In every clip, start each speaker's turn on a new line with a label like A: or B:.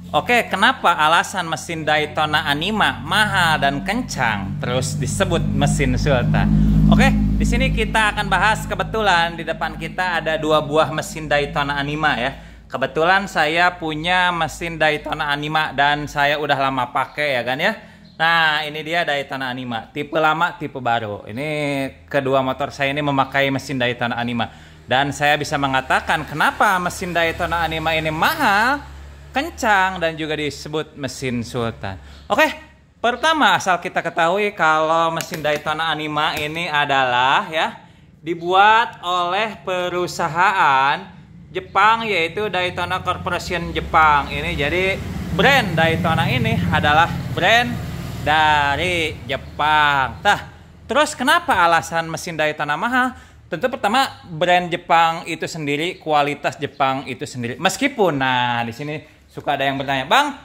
A: Oke, kenapa alasan mesin Daytona Anima mahal dan kencang terus disebut mesin Sultan? Oke, di sini kita akan bahas, kebetulan di depan kita ada dua buah mesin Daytona Anima ya. Kebetulan saya punya mesin Daytona Anima dan saya udah lama pakai ya kan ya. Nah, ini dia Daytona Anima, tipe lama, tipe baru. Ini kedua motor saya ini memakai mesin Daytona Anima. Dan saya bisa mengatakan kenapa mesin Daytona Anima ini mahal, kencang, dan juga disebut mesin Sultan. Oke, pertama asal kita ketahui kalau mesin Daytona Anima ini adalah ya dibuat oleh perusahaan Jepang, yaitu Daytona Corporation Jepang. Ini jadi brand Daytona ini adalah brand dari Jepang. Nah, terus kenapa alasan mesin Daytona mahal? Tentu pertama brand Jepang itu sendiri, kualitas Jepang itu sendiri. Meskipun, nah di sini suka ada yang bertanya, Bang,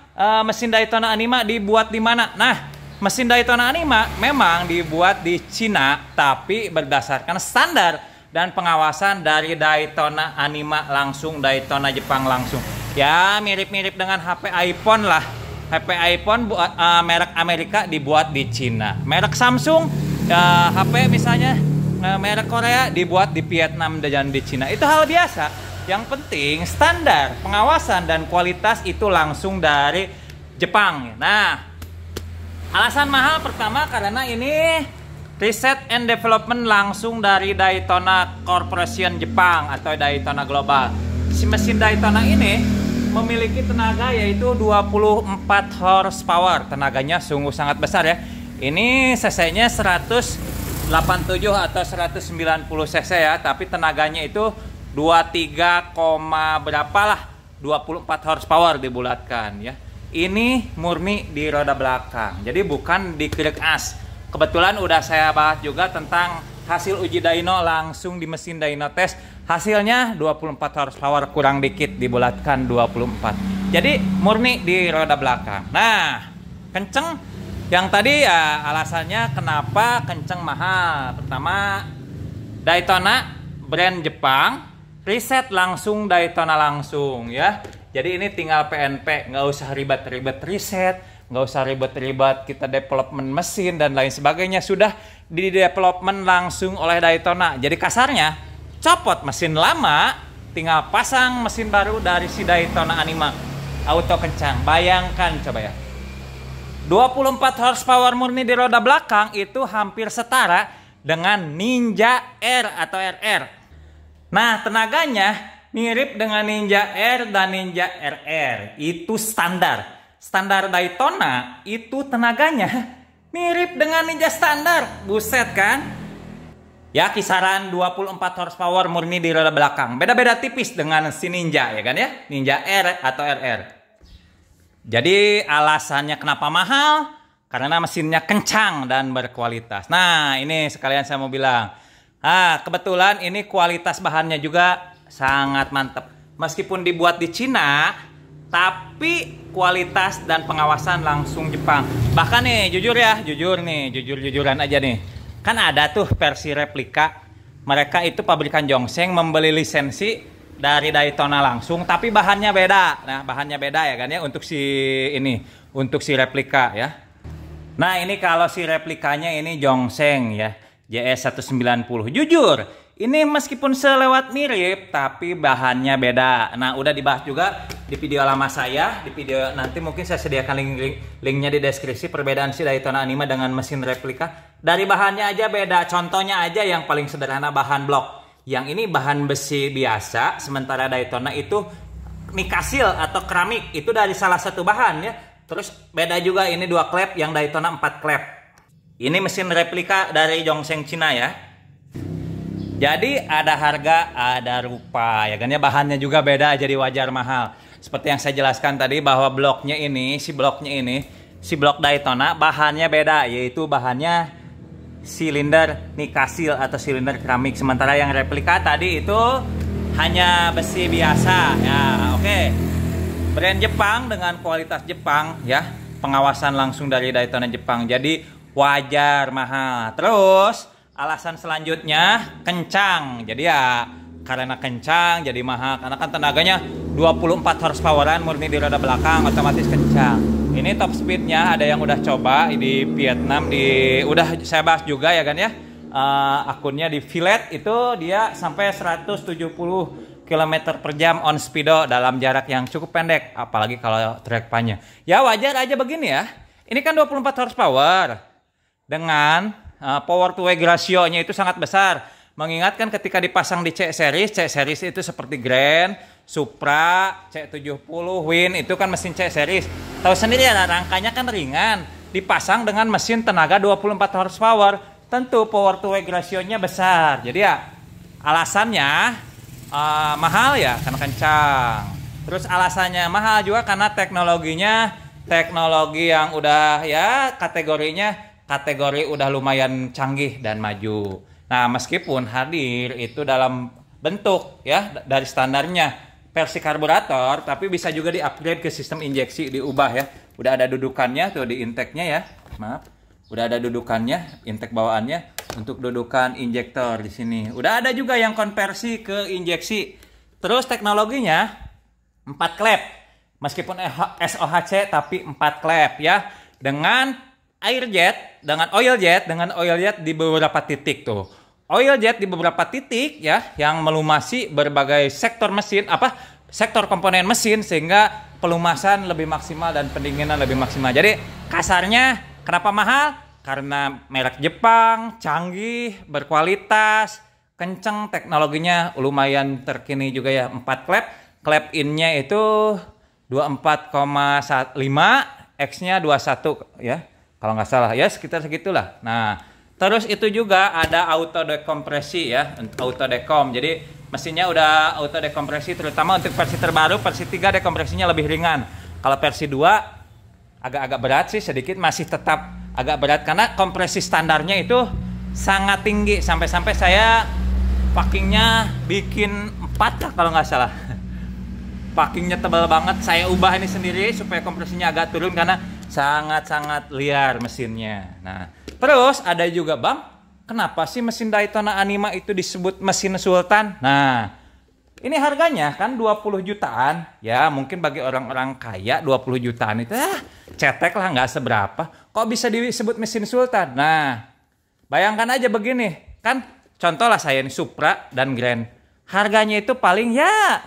A: mesin Daytona Anima dibuat di mana? Nah, mesin Daytona Anima memang dibuat di Cina, tapi berdasarkan standar dan pengawasan dari Daytona Anima langsung, Daytona Jepang langsung. Ya mirip-mirip dengan HP iPhone lah. HP iPhone merek Amerika dibuat di Cina. Merek Samsung, HP misalnya merek Korea dibuat di Vietnam dan di Cina. Itu hal biasa. Yang penting standar pengawasan dan kualitas itu langsung dari Jepang. Nah, alasan mahal pertama karena ini riset and development langsung dari Daytona Corporation Jepang atau Daytona Global. Si mesin Daytona ini memiliki tenaga yaitu 24 horsepower. Tenaganya sungguh sangat besar ya. Ini cc-nya 187 atau 190 cc ya, tapi tenaganya itu 23, berapa lah, 24 horsepower dibulatkan ya. Ini murni di roda belakang, jadi bukan di krek as. Kebetulan udah saya bahas juga tentang hasil uji dyno langsung di mesin dyno test. Hasilnya 24 horsepower kurang dikit dibulatkan 24. Jadi murni di roda belakang. Nah, kenceng. Yang tadi ya alasannya kenapa kenceng mahal. Pertama, Daytona brand Jepang, riset langsung Daytona langsung ya. Jadi ini tinggal PNP, nggak usah ribet-ribet riset, nggak usah ribet-ribet kita development mesin dan lain sebagainya. Sudah di development langsung oleh Daytona. Jadi kasarnya, copot mesin lama, tinggal pasang mesin baru dari si Daytona Anima. Auto kencang, bayangkan coba ya. 24 horsepower murni di roda belakang itu hampir setara dengan Ninja R atau RR. Nah, tenaganya mirip dengan Ninja R dan Ninja RR. Itu standar. Standar Daytona itu tenaganya mirip dengan Ninja standar. Buset kan? Ya, kisaran 24 horsepower murni di roda belakang. Beda-beda tipis dengan si Ninja ya kan ya? Ninja R atau RR. Jadi alasannya kenapa mahal? Karena mesinnya kencang dan berkualitas. Nah, ini sekalian saya mau bilang. Kebetulan ini kualitas bahannya juga sangat mantap. Meskipun dibuat di Cina, tapi kualitas dan pengawasan langsung Jepang. Bahkan nih, jujur-jujuran aja nih. Kan ada tuh versi replika. Mereka itu pabrikan Jongseng membeli lisensi dari Daytona langsung, tapi bahannya beda. Nah, bahannya beda ya kan ya untuk si replika ya. Nah, ini kalau si replikanya ini Jongseng ya, JS190. Jujur, ini meskipun selewat mirip, tapi bahannya beda. Nah, udah dibahas juga di video lama saya, di video nanti mungkin saya sediakan linknya di deskripsi, perbedaan si Daytona Anima dengan mesin replika. Dari bahannya aja beda. Contohnya aja yang paling sederhana, bahan blok. Yang ini bahan besi biasa, sementara Daytona itu nikasil atau keramik. Itu dari salah satu bahan ya. Terus beda juga, ini 2 klep, yang Daytona 4 klep. Ini mesin replika dari Jongseng Cina ya. Jadi ada harga, ada rupa ya kan ya. Bahannya juga beda, jadi wajar mahal. Seperti yang saya jelaskan tadi bahwa si blok Daytona bahannya beda, yaitu bahannya silinder nikasil atau silinder keramik, sementara yang replika tadi itu hanya besi biasa ya. Oke, brand Jepang dengan kualitas Jepang ya, pengawasan langsung dari Daytona Jepang, jadi wajar mahal. Terus alasan selanjutnya kencang, jadi ya karena kencang jadi mahal, karena kan tenaganya 24 horsepoweran murni di roda belakang, otomatis kencang. Ini top speednya ada yang udah coba di Vietnam, udah saya bahas juga ya kan ya. Akunnya di Villet itu dia sampai 170 km per jam on speedo dalam jarak yang cukup pendek, apalagi kalau track panjang. Ya wajar aja begini ya. Ini kan 24 horsepower dengan power to weight ratio-nya itu sangat besar. Mengingatkan ketika dipasang di C series itu seperti Grand, Supra, C70, Win itu kan mesin C series. Tahu sendiri ya, rangkanya kan ringan, dipasang dengan mesin tenaga 24 horsepower, tentu power to weight ratio-nya besar. Jadi ya alasannya mahal ya karena kencang. Terus alasannya mahal juga karena teknologi yang udah ya kategori udah lumayan canggih dan maju. Nah, meskipun hadir itu dalam bentuk ya dari standarnya versi karburator, tapi bisa juga di-upgrade ke sistem injeksi, diubah ya. Udah ada dudukannya tuh di intake-nya ya. Maaf. Udah ada dudukannya, intake bawaannya untuk dudukan injektor di sini. Udah ada juga yang konversi ke injeksi. Terus teknologinya 4 klep. Meskipun SOHC tapi 4 klep ya. Dengan oil jet di beberapa titik tuh. Oil jet di beberapa titik ya yang melumasi berbagai sektor mesin, sektor komponen mesin, sehingga pelumasan lebih maksimal dan pendinginan lebih maksimal. Jadi kasarnya kenapa mahal? Karena merek Jepang, canggih, berkualitas, kenceng, teknologinya lumayan terkini juga ya. 4 klep. Klep in-nya itu 24,5, X-nya 21 ya. Kalau nggak salah ya, sekitar segitulah. Nah, terus itu juga ada auto dekompresi ya, auto dekom. Jadi mesinnya udah auto dekompresi, terutama untuk versi terbaru, versi 3 dekompresinya lebih ringan. Kalau versi 2 agak-agak berat sih, sedikit masih tetap agak berat karena kompresi standarnya itu sangat tinggi, sampai-sampai saya packingnya bikin 4 lah kalau nggak salah. Packingnya tebal banget, saya ubah ini sendiri supaya kompresinya agak turun karena sangat-sangat liar mesinnya. Nah, terus ada juga, Bang, kenapa sih mesin Daytona Anima itu disebut mesin Sultan? Nah, ini harganya kan 20 jutaan. Ya, mungkin bagi orang-orang kaya 20 jutaan itu cetek lah, nggak seberapa. Kok bisa disebut mesin Sultan? Nah, bayangkan aja begini, kan contoh lah saya ini Supra dan Grand. Harganya itu paling ya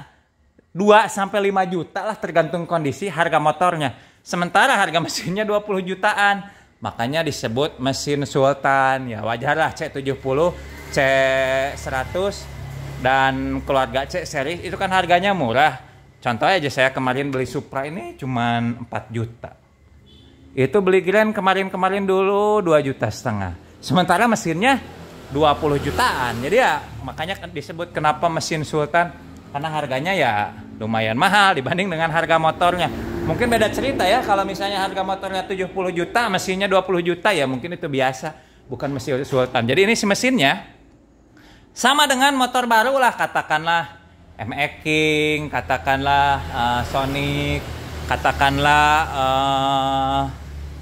A: 2-5 juta lah tergantung kondisi harga motornya. Sementara harga mesinnya 20 jutaan. Makanya disebut mesin Sultan. Ya wajar lah, C70, C100 dan keluarga C series itu kan harganya murah. Contoh aja saya kemarin beli Supra ini cuman 4 juta. Itu beli Grand kemarin dulu 2,5 juta. Sementara mesinnya 20 jutaan. Jadi ya makanya disebut kenapa mesin Sultan, karena harganya ya lumayan mahal dibanding dengan harga motornya. Mungkin beda cerita ya, kalau misalnya harga motornya 70 juta, mesinnya 20 juta ya mungkin itu biasa, bukan mesin Sultan. Jadi ini si mesinnya sama dengan motor baru lah, katakanlah MX King, katakanlah Sonic, katakanlah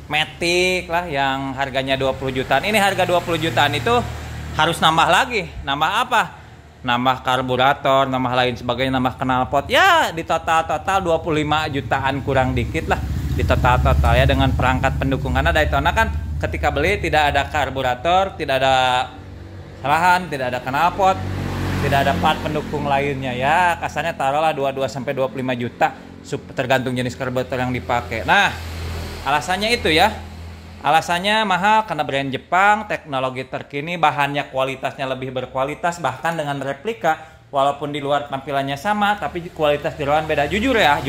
A: Matic lah yang harganya 20 jutaan. Ini harga 20 jutaan itu harus nambah lagi. Nambah apa? Nambah karburator, nambah lain sebagainya, nambah knalpot. Ya di total 25 jutaan kurang dikit lah. Di total ya dengan perangkat pendukung. Karena Daytona kan ketika beli tidak ada karburator, tidak ada serahan, tidak ada knalpot, tidak ada part pendukung lainnya. Ya kasarnya taruhlah 22-25 juta tergantung jenis karburator yang dipakai. Nah, alasannya itu ya. Alasannya mahal karena brand Jepang, teknologi terkini, bahannya kualitasnya lebih berkualitas, bahkan dengan replika, walaupun di luar tampilannya sama, tapi kualitas di luar beda. Jujur ya,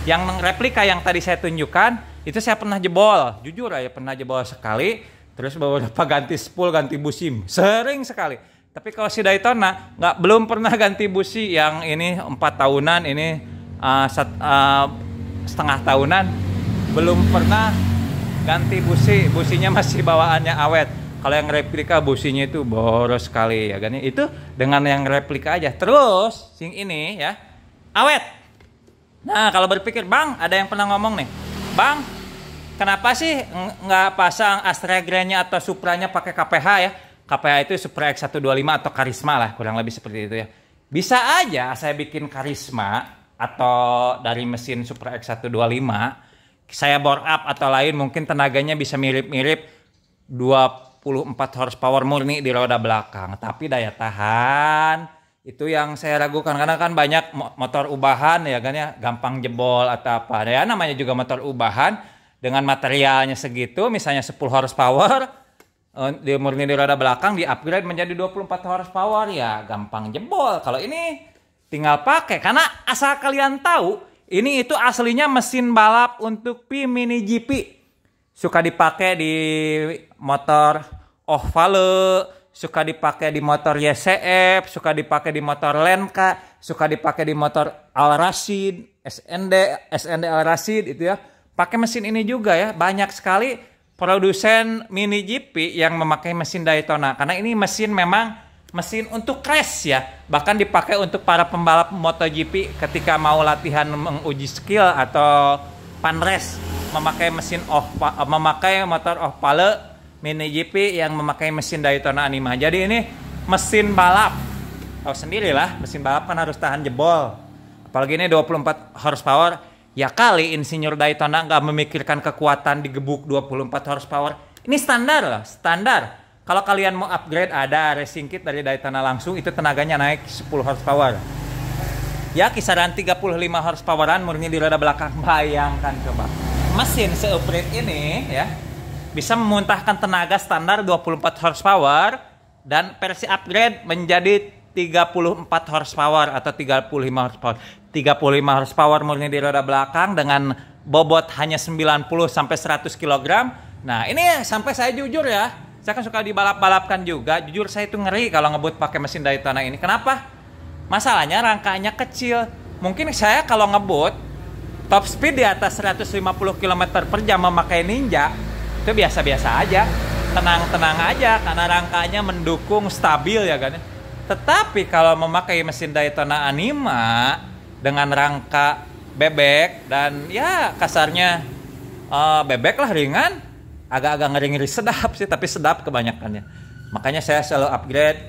A: yang replika yang tadi saya tunjukkan, itu saya pernah jebol. Jujur ya, pernah jebol sekali, terus beberapa ganti spool, ganti busi, sering sekali. Tapi kalau si Daytona, belum pernah ganti busi, yang ini 4 tahunan, ini setengah tahunan, belum pernah ganti businya masih bawaannya awet. Kalau yang replika businya itu boros sekali ya kan. Itu dengan yang replika aja. Terus sing ini ya awet. Nah, kalau berpikir, Bang, ada yang pernah ngomong nih, Bang, kenapa sih nggak pasang Astra Grand-nya atau Supranya pakai KPH ya? KPH itu Supra X125 atau Karisma lah, kurang lebih seperti itu ya. Bisa aja saya bikin Karisma atau dari mesin Supra X125, saya bore up atau lain, mungkin tenaganya bisa mirip-mirip 24 horsepower murni di roda belakang. Tapi daya tahan itu yang saya ragukan, karena kan banyak motor ubahan ya kan ya, gampang jebol atau apa. Ya namanya juga motor ubahan dengan materialnya segitu, misalnya 10 horsepower di murni di roda belakang di upgrade menjadi 24 horsepower ya gampang jebol. Kalau ini tinggal pakai, karena asal kalian tahu ini itu aslinya mesin balap untuk P Mini GP. Suka dipakai di motor Ovale, suka dipakai di motor YCF, suka dipakai di motor Lenka, suka dipakai di motor Al Rashid, SND Al Rashid itu ya. Pakai mesin ini juga ya. Banyak sekali produsen Mini GP yang memakai mesin Daytona, karena ini mesin memang mesin untuk race ya. Bahkan dipakai untuk para pembalap MotoGP ketika mau latihan menguji skill atau fun race, memakai memakai motor Ovale Mini GP yang memakai mesin Daytona Anima. Jadi ini mesin balap. Tahu sendirilah, mesin balap kan harus tahan jebol. Apalagi ini 24 horsepower. Ya kali insinyur Daytona nggak memikirkan kekuatan digebuk 24 horsepower. Ini standar loh, standar. Kalau kalian mau upgrade, ada racing kit dari Daytona langsung, itu tenaganya naik 10 horsepower. Ya kisaran 35 horsepoweran murni di roda belakang. Bayangkan coba. Mesin se-upgrade ini ya bisa memuntahkan tenaga standar 24 horsepower dan versi upgrade menjadi 34 horsepower atau 35 horsepower. 35 horsepower murni di roda belakang dengan bobot hanya 90 sampai 100 kg. Nah, ini sampai saya jujur ya, saya kan suka dibalap-balapkan juga. Jujur saya itu ngeri kalau ngebut pakai mesin Daytona ini. Kenapa? Masalahnya rangkanya kecil. Mungkin saya kalau ngebut top speed di atas 150 km per jam memakai Ninja itu biasa-biasa aja, tenang-tenang aja karena rangkanya mendukung, stabil ya kan. Tetapi kalau memakai mesin Daytona Anima dengan rangka bebek dan ya kasarnya bebek lah, ringan, agak-agak ngeri-ngeri, sedap sih, tapi sedap kebanyakannya. Makanya saya selalu upgrade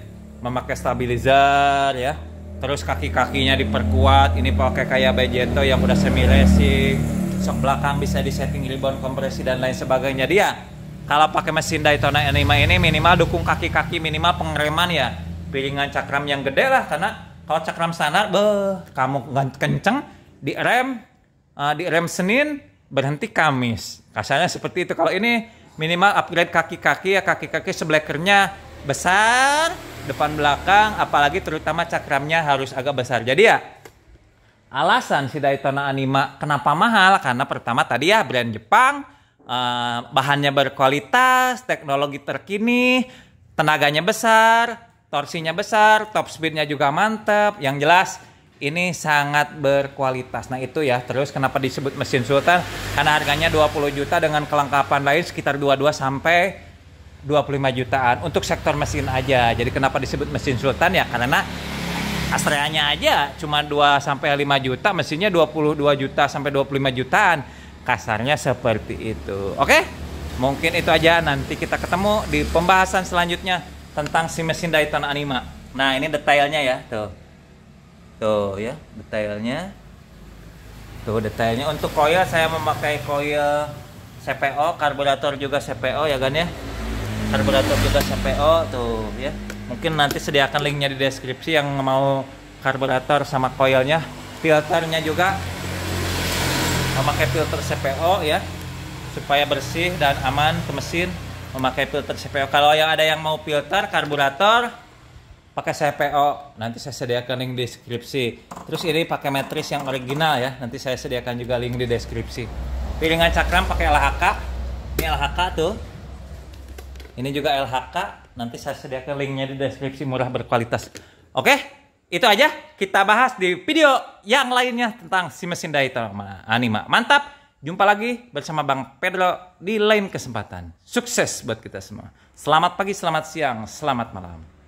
A: memakai stabilizer ya. Terus kaki-kakinya diperkuat, ini pakai kayak Begetto yang udah semi racing. Sok belakang bisa disetting ribbon kompresi dan lain sebagainya. Dia kalau pakai mesin Daytona Anima ini minimal dukung kaki-kaki, minimal pengereman ya piringan cakram yang gede lah, karena kalau cakram standar kamu kenceng di rem Senin berhenti Kamis, kasarnya seperti itu. Kalau ini minimal upgrade kaki-kaki ya, kaki-kaki seblekernya besar, depan belakang, apalagi terutama cakramnya harus agak besar. Jadi ya alasan si Daytona Anima kenapa mahal, karena pertama tadi ya brand Jepang, bahannya berkualitas, teknologi terkini, tenaganya besar, torsinya besar, top speednya juga mantep. Yang jelas ini sangat berkualitas. Nah itu ya, terus kenapa disebut mesin Sultan, karena harganya 20 juta dengan kelengkapan lain sekitar 22 sampai 25 jutaan untuk sektor mesin aja. Jadi kenapa disebut mesin Sultan ya, karena Astrea-nya aja cuma 2 sampai 5 juta, mesinnya 22 juta sampai 25 jutaan. Kasarnya seperti itu. Oke? Mungkin itu aja, nanti kita ketemu di pembahasan selanjutnya tentang si mesin Daytona Anima. Nah, ini detailnya ya, tuh. Tuh ya, detailnya. Tuh detailnya. Untuk coil saya memakai coil CPO, karburator juga CPO ya kan ya. Karburator juga CPO tuh ya. Mungkin nanti sediakan linknya di deskripsi yang mau karburator sama coilnya. Filternya juga memakai filter CPO ya, supaya bersih dan aman ke mesin, memakai filter CPO. Kalau yang ada yang mau filter karburator pakai CPO, nanti saya sediakan link di deskripsi. Terus ini pakai matris yang original ya, nanti saya sediakan juga link di deskripsi. Piringan cakram pakai LHK, ini LHK tuh, ini juga LHK, nanti saya sediakan linknya di deskripsi, murah berkualitas. Oke, itu aja kita bahas di video yang lainnya tentang si mesin Daytona Anima. Mantap, jumpa lagi bersama Bang Pedro di lain kesempatan. Sukses buat kita semua. Selamat pagi, selamat siang, selamat malam.